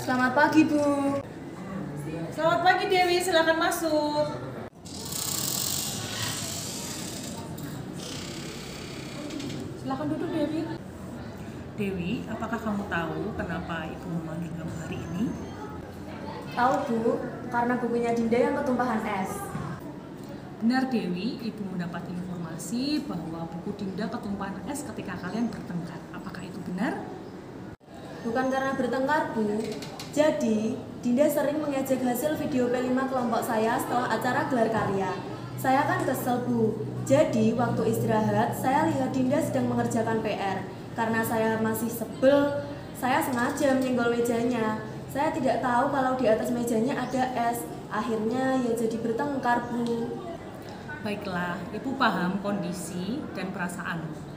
Selamat pagi, Bu. Selamat pagi, Dewi. Silakan masuk. Silakan duduk, Dewi. Dewi, apakah kamu tahu kenapa Ibu memanggil kamu hari ini? Tahu, Bu, karena bukunya Dinda yang ketumpahan es. Benar, Dewi. Ibu mendapat informasi bahwa buku Dinda ketumpahan es ketika kalian bertengkar. Apakah itu benar? Bukan karena bertengkar, Bu. Jadi, Dinda sering mengejek hasil video P5 kelompok saya setelah acara gelar karya. Saya kan kesel, Bu. Jadi, waktu istirahat, saya lihat Dinda sedang mengerjakan PR. Karena saya masih sebel, saya sengaja menyenggol mejanya. Saya tidak tahu kalau di atas mejanya ada es. Akhirnya ya jadi bertengkar, Bu. Baiklah, Ibu paham kondisi dan perasaanmu.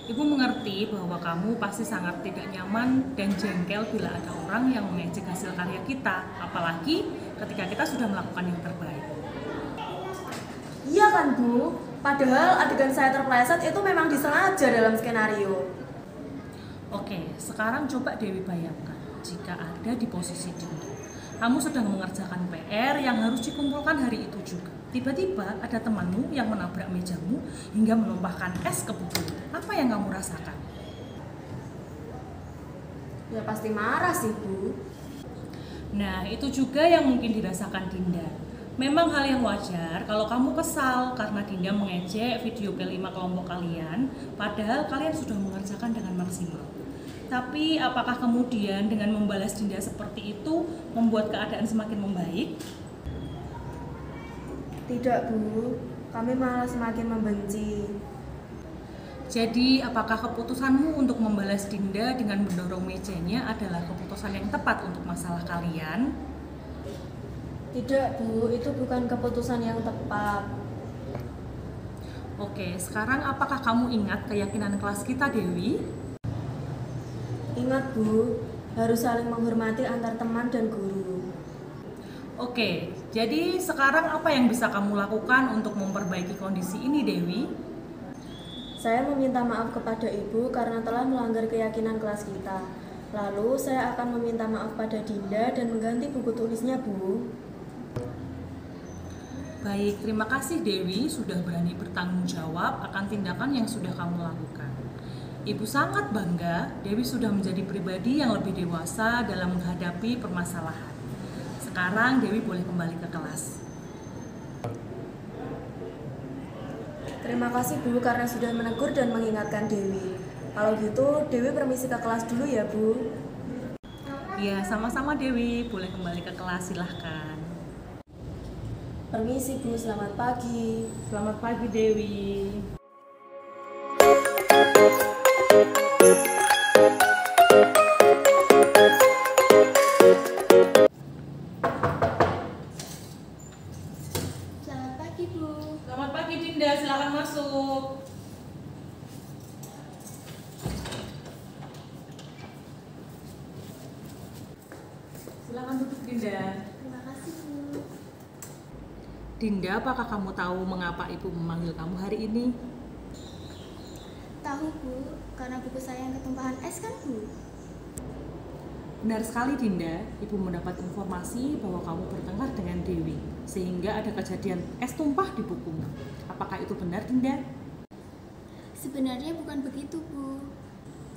Ibu mengerti bahwa kamu pasti sangat tidak nyaman dan jengkel bila ada orang yang mengejek hasil karya kita, apalagi ketika kita sudah melakukan yang terbaik. Iya kan, Bu? Padahal adegan saya terpleset itu memang disengaja dalam skenario. Oke, sekarang coba Dewi bayangkan jika ada di posisi Dinda. Kamu sedang mengerjakan PR yang harus dikumpulkan hari itu juga. Tiba-tiba ada temanmu yang menabrak mejamu hingga menumpahkan es ke buku. Apa yang kamu rasakan? Ya pasti marah sih, Bu. Nah, itu juga yang mungkin dirasakan Dinda. Memang hal yang wajar kalau kamu kesal karena Dinda mengejek video P5 kelompok kalian, padahal kalian sudah mengerjakan dengan maksimal. Tapi apakah kemudian dengan membalas Dinda seperti itu membuat keadaan semakin membaik? Tidak, Bu. Kami malah semakin membenci. Jadi, apakah keputusanmu untuk membalas Dinda dengan mendorong mejanya adalah keputusan yang tepat untuk masalah kalian? Tidak, Bu. Itu bukan keputusan yang tepat. Oke, sekarang apakah kamu ingat keyakinan kelas kita, Dewi? Ingat, Bu, harus saling menghormati antar teman dan guru. Oke, jadi sekarang apa yang bisa kamu lakukan untuk memperbaiki kondisi ini, Dewi? Saya meminta maaf kepada Ibu karena telah melanggar keyakinan kelas kita. Lalu saya akan meminta maaf pada Dinda dan mengganti buku tulisnya, Bu. Baik, terima kasih Dewi sudah berani bertanggung jawab akan tindakan yang sudah kamu lakukan. Ibu sangat bangga Dewi sudah menjadi pribadi yang lebih dewasa dalam menghadapi permasalahan. Sekarang Dewi boleh kembali ke kelas. Terima kasih, Bu, karena sudah menegur dan mengingatkan Dewi. Kalau gitu, Dewi permisi ke kelas dulu ya, Bu. Ya, sama-sama Dewi, boleh kembali ke kelas, silahkan. Permisi, Bu, selamat pagi. Selamat pagi Dewi. Selamat pagi, Bu. Selamat pagi Dinda, silakan masuk. Silakan duduk Dinda. Terima kasih, Bu. Dinda, apakah kamu tahu mengapa ibu memanggil kamu hari ini? Tahu Bu, karena buku saya yang ketumpahan es kan Bu? Benar sekali Dinda, ibu mendapat informasi bahwa kamu bertengkar dengan Dewi, sehingga ada kejadian es tumpah di bukumu. Apakah itu benar Dinda? Sebenarnya bukan begitu Bu.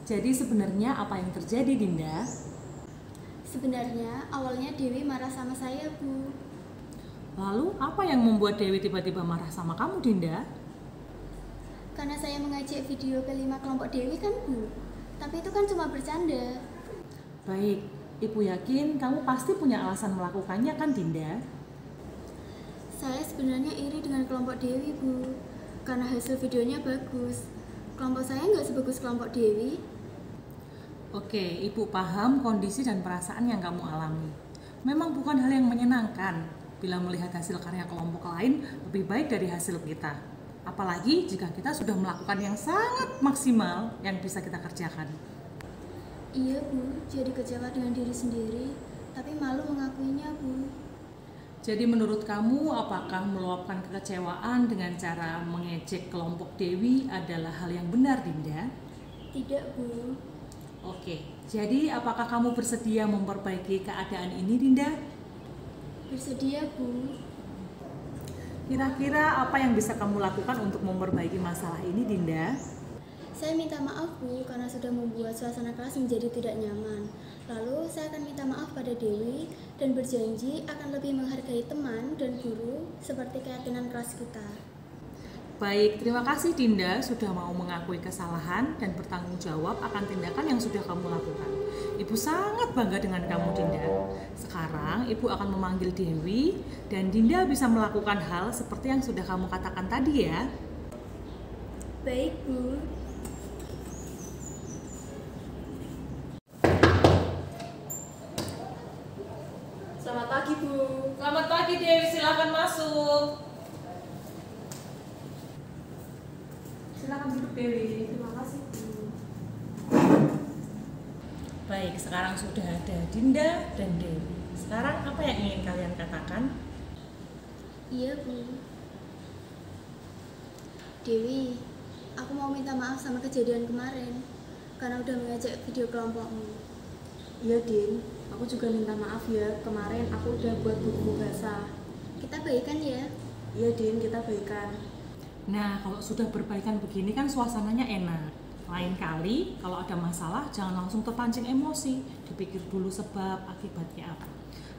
Jadi sebenarnya apa yang terjadi Dinda? Sebenarnya awalnya Dewi marah sama saya Bu. Lalu apa yang membuat Dewi tiba-tiba marah sama kamu Dinda? Karena saya mengajak video P5 kelompok Dewi kan Bu. Tapi itu kan cuma bercanda. Baik, ibu yakin kamu pasti punya alasan melakukannya kan Dinda? Saya sebenarnya iri dengan kelompok Dewi Bu. Karena hasil videonya bagus. Kelompok saya nggak sebagus kelompok Dewi. Oke, ibu paham kondisi dan perasaan yang kamu alami. Memang bukan hal yang menyenangkan bila melihat hasil karya kelompok lain lebih baik dari hasil kita. Apalagi jika kita sudah melakukan yang sangat maksimal yang bisa kita kerjakan. Iya Bu, jadi kecewa dengan diri sendiri. Tapi malu mengakuinya Bu. Jadi menurut kamu apakah meluapkan kekecewaan dengan cara mengejek kelompok Dewi adalah hal yang benar Dinda? Tidak Bu. Oke, jadi apakah kamu bersedia memperbaiki keadaan ini Dinda? Bersedia Bu. Kira-kira apa yang bisa kamu lakukan untuk memperbaiki masalah ini Dinda? Saya minta maaf Bu karena sudah membuat suasana kelas menjadi tidak nyaman. Lalu saya akan minta maaf pada Dewi dan berjanji akan lebih menghargai teman dan guru seperti keyakinan kelas kita. Baik, terima kasih Dinda sudah mau mengakui kesalahan dan bertanggung jawab akan tindakan yang sudah kamu lakukan. Ibu sangat bangga dengan kamu Dinda. Sekarang Ibu akan memanggil Dewi dan Dinda bisa melakukan hal seperti yang sudah kamu katakan tadi ya. Baik Bu. Selamat pagi Bu. Selamat pagi Dewi, silakan masuk. Silakan duduk Dewi. Terima kasih Bu. Baik, sekarang sudah ada Dinda dan Dewi. Sekarang apa yang ingin kalian katakan? Iya Bu. Dewi, aku mau minta maaf sama kejadian kemarin karena udah mengajak video kelompokmu. Iya Din, aku juga minta maaf ya, kemarin aku udah buat buku bahasa. Kita baikan ya. Iya Din, kita baikan. Nah, kalau sudah berbaikan begini kan suasananya enak. Lain kali kalau ada masalah jangan langsung terpancing emosi, dipikir dulu sebab akibatnya apa,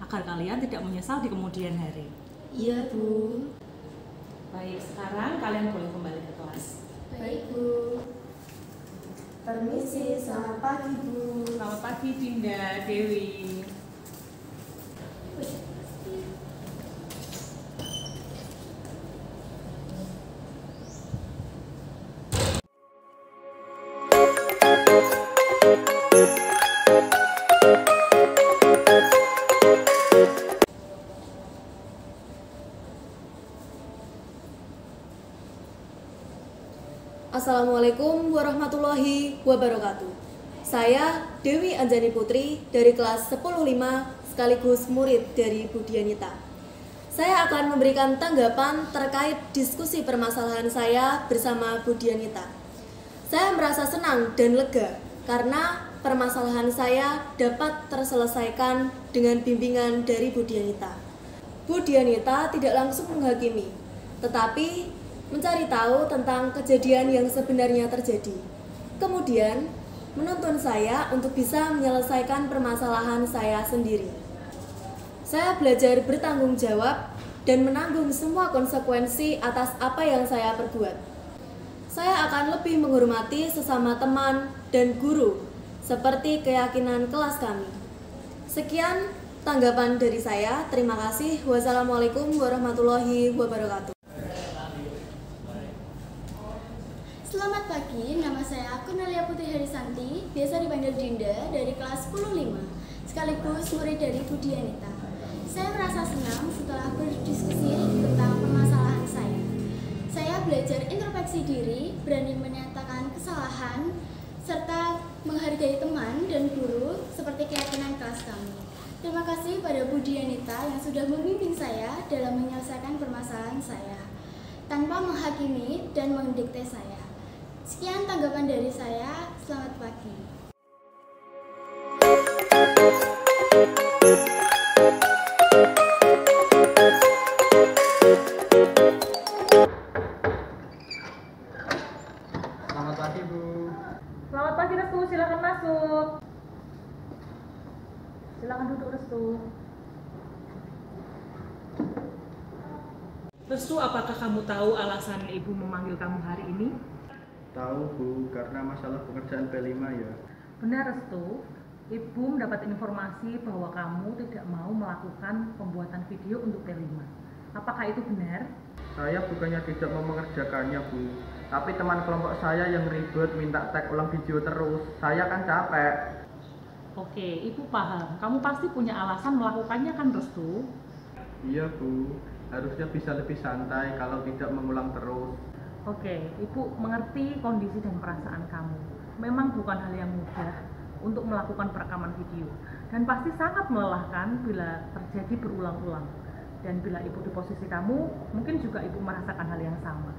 agar kalian tidak menyesal di kemudian hari. Iya Bu. Baik, sekarang kalian boleh kembali ke kelas. Baik Bu. Permisi, selamat pagi Bu. Selamat pagi Dinda, Dewi. Assalamualaikum warahmatullahi wabarakatuh. Saya Dewi Anjani Putri dari kelas 10-5 sekaligus murid dari Bu Dianita. Saya akan memberikan tanggapan terkait diskusi permasalahan saya bersama Bu Dianita. Saya merasa senang dan lega karena permasalahan saya dapat terselesaikan dengan bimbingan dari Bu Dianita. Bu Dianita tidak langsung menghakimi, tetapi mencari tahu tentang kejadian yang sebenarnya terjadi. Kemudian, menuntun saya untuk bisa menyelesaikan permasalahan saya sendiri. Saya belajar bertanggung jawab dan menanggung semua konsekuensi atas apa yang saya perbuat. Saya akan lebih menghormati sesama teman dan guru, seperti keyakinan kelas kami. Sekian tanggapan dari saya. Terima kasih. Wassalamualaikum warahmatullahi wabarakatuh. Selamat pagi, nama saya Kurnalia Putri Harisanti, biasa dipanggil Dinda dari kelas 10-5, sekaligus murid dari Bu Dianita. Saya merasa senang setelah berdiskusi tentang permasalahan saya. Saya belajar introspeksi diri, berani menyatakan kesalahan, serta menghargai teman dan guru seperti keyakinan kelas kami. Terima kasih pada Bu Dianita yang sudah membimbing saya dalam menyelesaikan permasalahan saya, tanpa menghakimi dan mendikte saya. Sekian tanggapan dari saya, selamat pagi. Selamat pagi, Bu. Selamat pagi Restu, silakan masuk. Silakan duduk Restu. Restu, apakah kamu tahu alasan Ibu memanggil kamu hari ini? Tahu, Bu, karena masalah pekerjaan P5 ya. Benar Restu, Ibu mendapat informasi bahwa kamu tidak mau melakukan pembuatan video untuk P5. Apakah itu benar? Saya bukannya tidak mau mengerjakannya, Bu. Tapi teman kelompok saya yang ribet minta tag ulang video terus. Saya kan capek. Oke, Ibu paham. Kamu pasti punya alasan melakukannya kan Restu? Iya, Bu. Harusnya bisa lebih santai kalau tidak mengulang terus. Oke, Ibu mengerti kondisi dan perasaan kamu. Memang bukan hal yang mudah untuk melakukan perekaman video. Dan pasti sangat melelahkan bila terjadi berulang-ulang. Dan bila Ibu di posisi kamu, mungkin juga Ibu merasakan hal yang sama.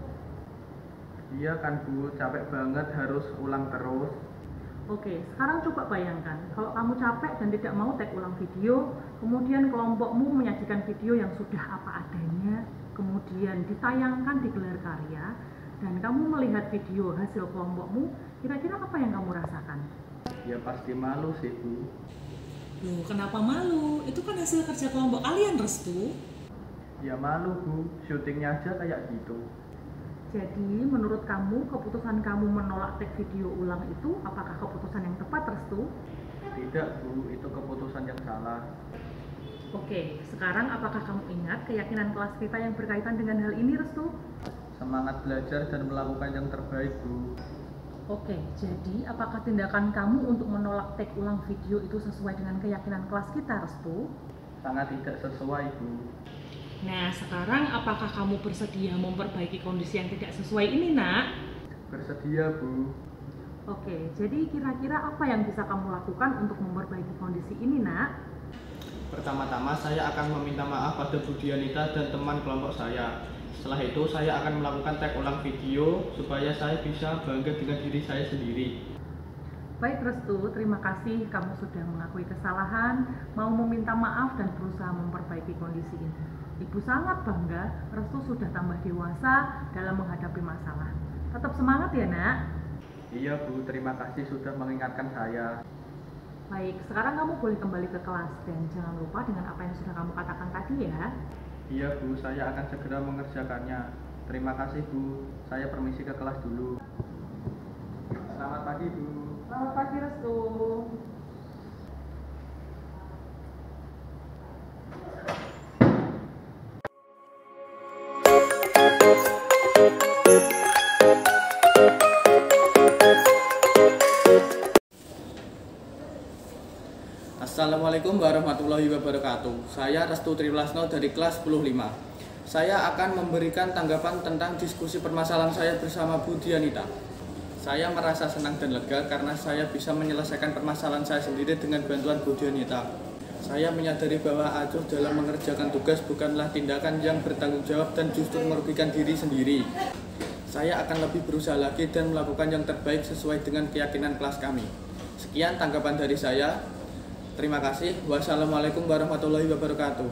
Iya kan, Bu. Capek banget harus ulang terus. Oke, sekarang coba bayangkan, kalau kamu capek dan tidak mau tag ulang video, kemudian kelompokmu menyajikan video yang sudah apa adanya, kemudian ditayangkan di gelar karya, dan kamu melihat video hasil kelompokmu, kira-kira apa yang kamu rasakan? Ya pasti malu sih, Bu. Loh, kenapa malu? Itu kan hasil kerja kelompok kalian, Restu. Ya malu, Bu. Syutingnya aja kayak gitu. Jadi, menurut kamu, keputusan kamu menolak tag video ulang itu, apakah keputusan yang tepat, Restu? Tidak, Bu. Itu keputusan yang salah. Oke, sekarang apakah kamu ingat keyakinan kelas kita yang berkaitan dengan hal ini, Restu? Semangat belajar dan melakukan yang terbaik, Bu. Oke, jadi apakah tindakan kamu untuk menolak tag ulang video itu sesuai dengan keyakinan kelas kita, Restu? Sangat tidak sesuai, Bu. Nah, sekarang apakah kamu bersedia memperbaiki kondisi yang tidak sesuai ini, Nak? Bersedia, Bu. Oke, jadi kira-kira apa yang bisa kamu lakukan untuk memperbaiki kondisi ini, Nak? Pertama-tama saya akan meminta maaf pada Bu Dianita dan teman kelompok saya. Setelah itu saya akan melakukan tag ulang video supaya saya bisa bangga dengan diri saya sendiri. Baik Restu, terima kasih kamu sudah mengakui kesalahan, mau meminta maaf dan berusaha memperbaiki kondisi ini. Ibu sangat bangga, Restu sudah tambah dewasa dalam menghadapi masalah. Tetap semangat ya, Nak. Iya, Bu, terima kasih sudah mengingatkan saya. Baik, sekarang kamu boleh kembali ke kelas dan jangan lupa dengan apa yang sudah kamu katakan tadi ya. Iya, Bu, saya akan segera mengerjakannya. Terima kasih, Bu. Saya permisi ke kelas dulu. Selamat pagi, Bu. Selamat pagi Restu. Assalamualaikum warahmatullahi wabarakatuh. Saya Restu Triwlasno dari kelas 10-5. Saya akan memberikan tanggapan tentang diskusi permasalahan saya bersama Bu Dianita. Saya merasa senang dan lega karena saya bisa menyelesaikan permasalahan saya sendiri dengan bantuan Bu Dianita. Saya menyadari bahwa acuh dalam mengerjakan tugas bukanlah tindakan yang bertanggung jawab dan justru merugikan diri sendiri. Saya akan lebih berusaha lagi dan melakukan yang terbaik sesuai dengan keyakinan kelas kami. Sekian tanggapan dari saya. Terima kasih. Wassalamualaikum warahmatullahi wabarakatuh.